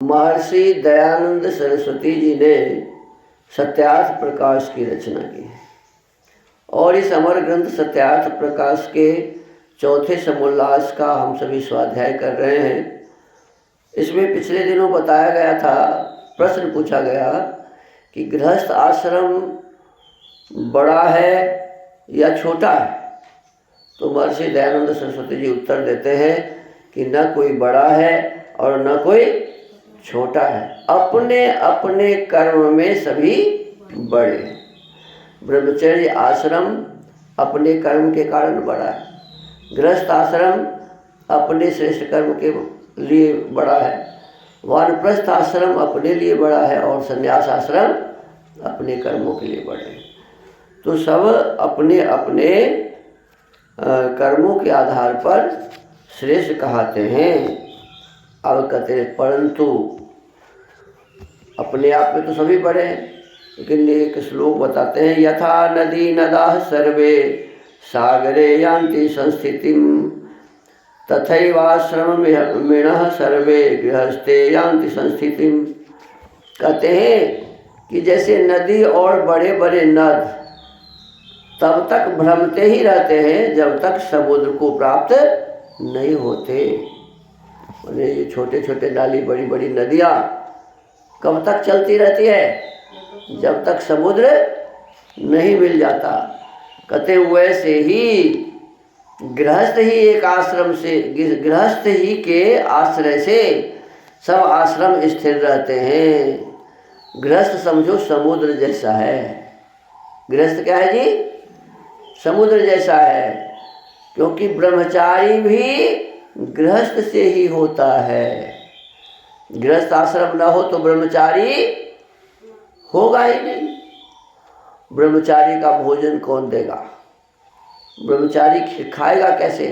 महर्षि दयानंद सरस्वती जी ने सत्यार्थ प्रकाश की रचना की है और इस अमर ग्रंथ सत्यार्थ प्रकाश के चौथे समोल्लास का हम सभी स्वाध्याय कर रहे हैं। इसमें पिछले दिनों बताया गया था, प्रश्न पूछा गया कि गृहस्थ आश्रम बड़ा है या छोटा है। तो महर्षि दयानंद सरस्वती जी उत्तर देते हैं कि न कोई बड़ा है और न कोई छोटा है, अपने अपने कर्म में सभी बड़े। ब्रह्मचर्य आश्रम अपने कर्म के कारण बड़ा है, गृहस्थ आश्रम अपने श्रेष्ठ कर्म के लिए बड़ा है, वानप्रस्थ आश्रम अपने लिए बड़ा है और संन्यास आश्रम अपने कर्मों के लिए बड़े हैं। तो सब अपने अपने कर्मों के आधार पर श्रेष्ठ कहते हैं। अब कहते हैं परंतु अपने आप में तो सभी बड़े हैं, लेकिन एक श्लोक बताते हैं, यथा नदी नदाः सर्वे सागरे यान्ति संस्थितिं तथैवाश्रममिणः सर्वे गृहस्थे यान्ति संस्थितिं। कहते हैं कि जैसे नदी और बड़े बड़े नद तब तक भ्रमते ही रहते हैं जब तक समुद्र को प्राप्त नहीं होते। ये छोटे छोटे नाली बड़ी बड़ी नदियाँ कब तक चलती रहती है? जब तक समुद्र नहीं मिल जाता। कहते वैसे ही गृहस्थ ही एक आश्रम से, गृहस्थ ही के आश्रय से सब आश्रम स्थिर रहते हैं। गृहस्थ समझो समुद्र जैसा है। गृहस्थ क्या है जी? समुद्र जैसा है, क्योंकि ब्रह्मचारी भी गृहस्थ से ही होता है। गृहस्थ आश्रम न हो तो ब्रह्मचारी होगा ही नहीं। ब्रह्मचारी का भोजन कौन देगा? ब्रह्मचारी खाएगा कैसे?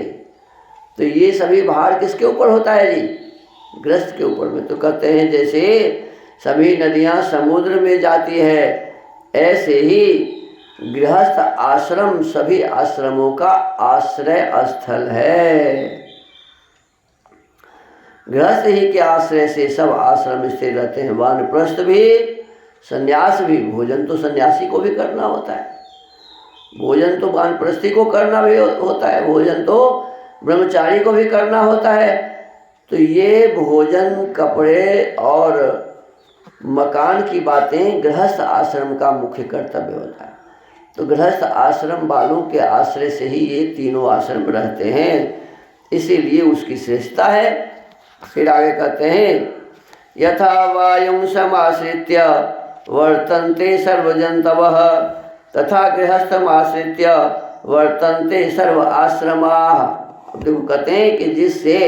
तो ये सभी भार किसके ऊपर होता है जी? गृहस्थ के ऊपर में। तो कहते हैं जैसे सभी नदियां समुद्र में जाती है, ऐसे ही गृहस्थ आश्रम सभी आश्रमों का आश्रय स्थल है। गृहस्थ ही के आश्रय से सब आश्रम स्थिर रहते हैं। वानप्रस्थ भी, संन्यास भी। भोजन तो सन्यासी को भी करना होता है, भोजन तो वानप्रस्थी को करना भी होता है, भोजन तो ब्रह्मचारी को भी करना होता है। तो ये भोजन, कपड़े और मकान की बातें गृहस्थ आश्रम का मुख्य कर्तव्य होता है। तो गृहस्थ आश्रम वालों के आश्रय से ही ये तीनों आश्रम रहते हैं, इसीलिए उसकी श्रेष्ठता है। फिर आगे कहते हैं, यथा वायुं समाश्रित्य वर्तन्ते सर्वजन्तवः तथा गृहस्थमाश्रित्य वर्तन्ते सर्व आश्रमाः। अब देखो कहते हैं कि जिससे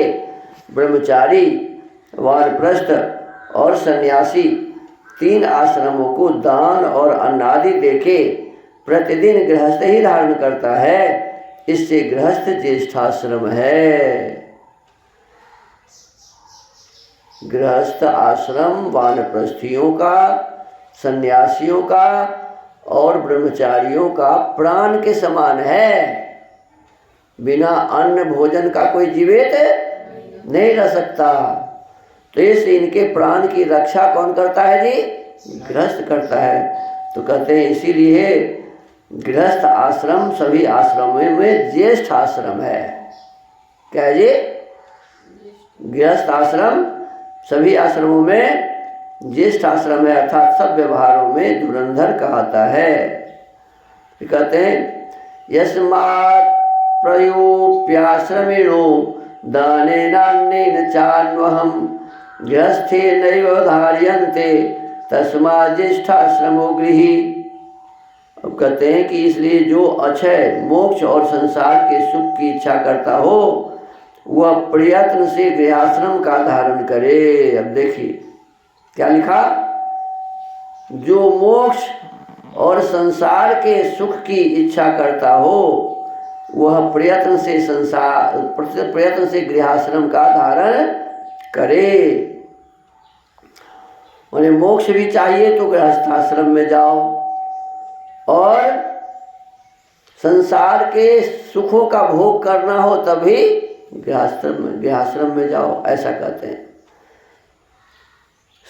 ब्रह्मचारी, वानप्रस्थ और सन्यासी तीन आश्रमों को दान और अन्नादि देके प्रतिदिन गृहस्थ ही धारण करता है, इससे गृहस्थ ज्येष्ठाश्रम है। गृहस्थ आश्रम वानप्रस्थियों का, सन्यासियों का और ब्रह्मचारियों का प्राण के समान है। बिना अन्न भोजन का कोई जीवित नहीं रह सकता। तो इससे इनके प्राण की रक्षा कौन करता है जी? गृहस्थ करता है। तो कहते हैं इसीलिए गृहस्थ आश्रम सभी आश्रमों में ज्येष्ठ आश्रम है। क्या है जी? गृहस्थ आश्रम सभी आश्रमों में ज्येष्ठ आश्रम है, अर्थात सब व्यवहारों में धुरंधर कहता है। कहते हैं यस्मात् प्रयोप्याश्रमिणो दानेनान्नेन चान्वहं गृहस्थे नैव धार्यन्ते तस्मात् ज्येष्ठाश्रमो गृही। अब कहते हैं कि इसलिए जो अक्षय मोक्ष और संसार के सुख की इच्छा करता हो वह प्रयत्न से गृहाश्रम का धारण करे। अब देखिए क्या लिखा, जो मोक्ष और संसार के सुख की इच्छा करता हो वह प्रयत्न से गृहाश्रम का धारण करे। उन्हें मोक्ष भी चाहिए तो गृहस्थाश्रम में जाओ, और संसार के सुखों का भोग करना हो तभी गृहस्थाश्रम में जाओ, ऐसा कहते हैं।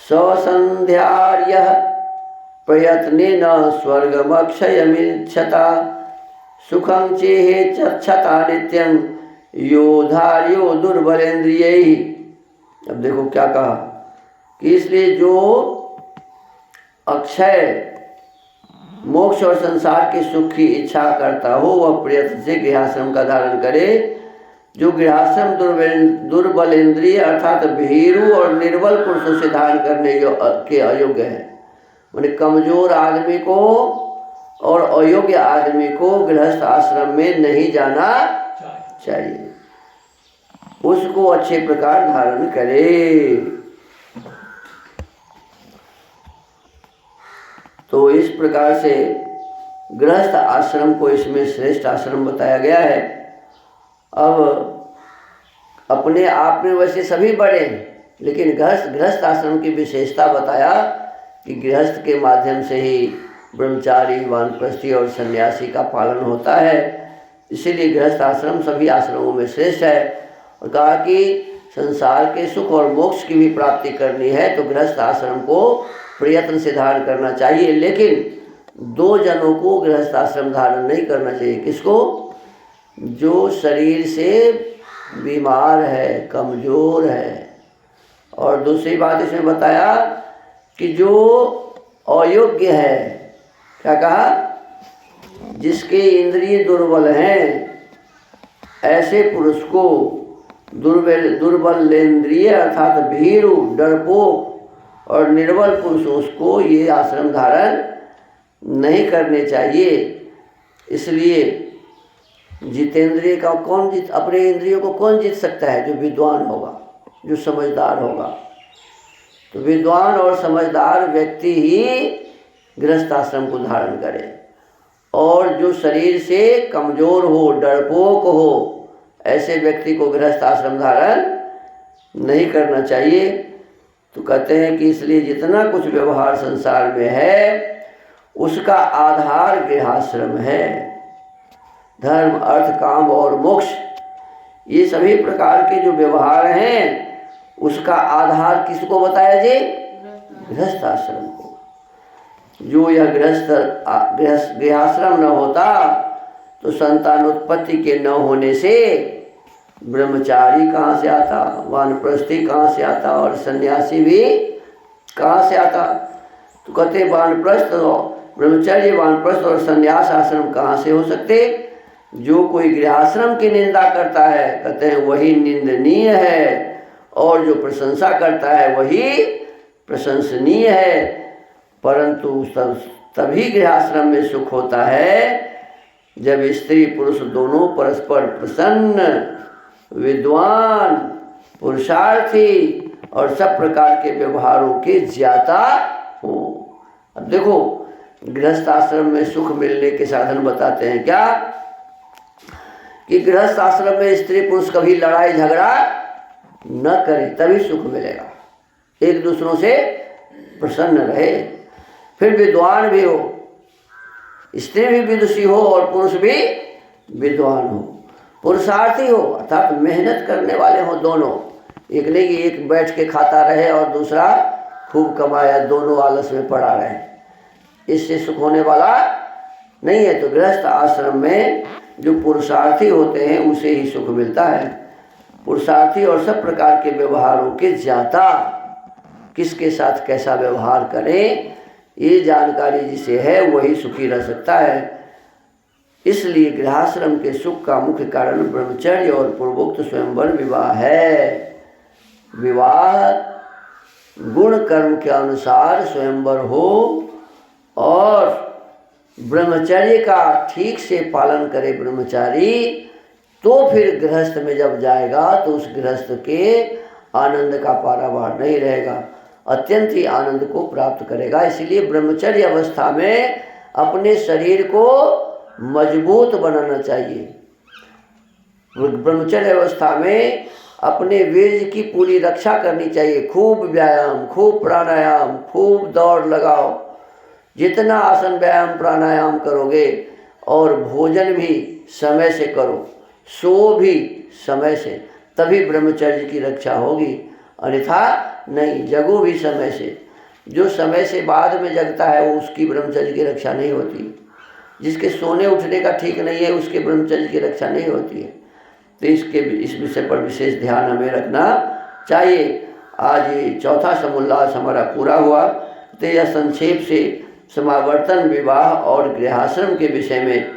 स्वसन्ध्यार्यः प्रयत्नेन स्वर्गमक्षयमिच्छता सुखं चेहेच्छता नित्यं योधार्यो दुर्बलेन्द्रियैः। अब देखो क्या कहा कि इसलिए जो अक्षय मोक्ष और संसार के सुख की इच्छा करता हो वह प्रयत्न से गृहस्थाश्रम का धारण करे। जो गृहस्थाश्रम दुर्बल इंद्रिय अर्थात भीरू और निर्बल पुरुषों से धारण करने के अयोग्य है। माने कमजोर आदमी को और अयोग्य आदमी को गृहस्थ आश्रम में नहीं जाना चाहिए, उसको अच्छे प्रकार धारण करे। तो इस प्रकार से गृहस्थ आश्रम को इसमें श्रेष्ठ आश्रम बताया गया है। अब अपने आप में वैसे सभी बड़े हैं, लेकिन गृहस्थ आश्रम की विशेषता बताया कि गृहस्थ के माध्यम से ही ब्रह्मचारी, वानप्रस्थी और सन्यासी का पालन होता है। इसीलिए गृहस्थ आश्रम सभी आश्रमों में श्रेष्ठ है। और कहा कि संसार के सुख और मोक्ष की भी प्राप्ति करनी है तो गृहस्थ आश्रम को प्रयत्न से धारण करना चाहिए। लेकिन दो जनों को गृहस्थ आश्रम धारण नहीं करना चाहिए। किसको? जो शरीर से बीमार है, कमजोर है। और दूसरी बात इसमें बताया कि जो अयोग्य है, क्या कहा? जिसके इंद्रिय दुर्बल हैं, ऐसे पुरुष को दुर्बल इंद्रिय अर्थात भीरू, डरपोक और निर्बल पुरुषों को ये आश्रम धारण नहीं करने चाहिए। इसलिए जितेंद्रिय का कौन जीत, अपने इंद्रियों को कौन जीत सकता है? जो विद्वान होगा, जो समझदार होगा। तो विद्वान और समझदार व्यक्ति ही गृहस्थ आश्रम को धारण करे। और जो शरीर से कमजोर हो, डरपोक हो, ऐसे व्यक्ति को गृहस्थ आश्रम धारण नहीं करना चाहिए। तो कहते हैं कि इसलिए जितना कुछ व्यवहार संसार में है उसका आधार गृहस्थाश्रम है। धर्म, अर्थ, काम और मोक्ष, ये सभी प्रकार के जो व्यवहार हैं उसका आधार किसको बताया जी? गृहस्थ आश्रम को। जो यह गृहस्थाश्रम न होता तो संतानोत्पत्ति के न होने से ब्रह्मचारी कहाँ से आता, वानप्रस्थी कहाँ से आता और सन्यासी भी कहाँ से आता? तो कहते वानप्रस्थ, ब्रह्मचर्य, वानप्रस्थ और सन्यास आश्रम कहाँ से हो सकते? जो कोई गृहस्थाश्रम की निंदा करता है, कहते हैं वही निंदनीय है, और जो प्रशंसा करता है वही प्रशंसनीय है। परंतु तभी गृहस्थाश्रम में सुख होता है जब स्त्री पुरुष दोनों परस्पर प्रसन्न, विद्वान, पुरुषार्थी और सब प्रकार के व्यवहारों के ज्ञाता हो। अब देखो गृहस्थ आश्रम में सुख मिलने के साधन बताते हैं क्या? कि गृहस्थ आश्रम में स्त्री पुरुष कभी लड़ाई झगड़ा न करे, तभी सुख मिलेगा। एक दूसरों से प्रसन्न रहे, फिर विद्वान भी हो, स्त्री भी विदुषी हो और पुरुष भी विद्वान हो, पुरुषार्थी हो अर्थात मेहनत करने वाले हो दोनों। एक नहीं कि एक बैठ के खाता रहे और दूसरा खूब कमाया, दोनों आलस में पड़ा रहे, इससे सुख होने वाला नहीं है। तो गृहस्थ आश्रम में जो पुरुषार्थी होते हैं उसे ही सुख मिलता है। पुरुषार्थी और सब प्रकार के व्यवहारों के ज्ञाता, किसके साथ कैसा व्यवहार करें ये जानकारी जिसे है वही सुखी रह सकता है। इसलिए गृहस्थाश्रम के सुख का मुख्य कारण ब्रह्मचर्य और पूर्वोक्त स्वयंवर विवाह है। विवाह गुण कर्म के अनुसार स्वयंवर हो और ब्रह्मचर्य का ठीक से पालन करे ब्रह्मचारी, तो फिर गृहस्थ में जब जाएगा तो उस गृहस्थ के आनंद का पारावार नहीं रहेगा, अत्यंत ही आनंद को प्राप्त करेगा। इसलिए ब्रह्मचर्य अवस्था में अपने शरीर को मजबूत बनाना चाहिए। ब्रह्मचर्य अवस्था में अपने वीर्य की पूरी रक्षा करनी चाहिए। खूब व्यायाम, खूब प्राणायाम, खूब दौड़ लगाओ। जितना आसन व्यायाम प्राणायाम करोगे और भोजन भी समय से करो, सो भी समय से, तभी ब्रह्मचर्य की रक्षा होगी। अन्यथा नहीं, जगो भी समय से। जो समय से बाद में जगता है वो उसकी ब्रह्मचर्य की रक्षा नहीं होती। जिसके सोने उठने का ठीक नहीं है उसके ब्रह्मचर्य की रक्षा नहीं होती है। तो इस विषय पर विशेष ध्यान हमें रखना चाहिए। आज ये चौथा समुल्लास हमारा पूरा हुआ। तो यह संक्षेप से समावर्तन, विवाह और गृहाश्रम के विषय में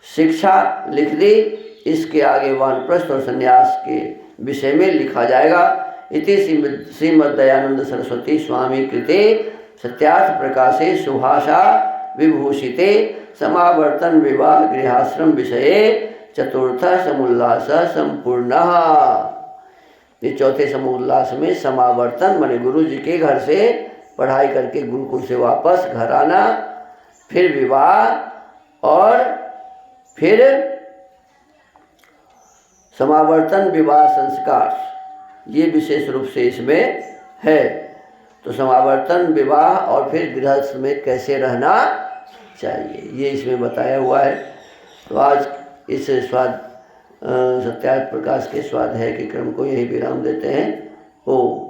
शिक्षा लिख दी। इसके आगे वानप्रस्थ और संन्यास के विषय में लिखा जाएगा। इति श्रीमद्दयानंद सरस्वती स्वामी कृते सत्यार्थ प्रकाशे सुभाषा विभूषिते समावर्तन विवाह गृहाश्रम विषये चतुर्थ समुल्लास संपूर्ण। ये चौथे समुल्लास में समावर्तन माने गुरु जी के घर से पढ़ाई करके गुरुकुल से वापस घर आना, फिर विवाह और फिर समावर्तन विवाह संस्कार, ये विशेष रूप से इसमें है। तो समावर्तन विवाह और फिर गृहस्थ में कैसे रहना चाहिए ये इसमें बताया हुआ है। तो आज इस सत्यार्थ प्रकाश के स्वाध्याय के क्रम को यही विराम देते हैं। ओम।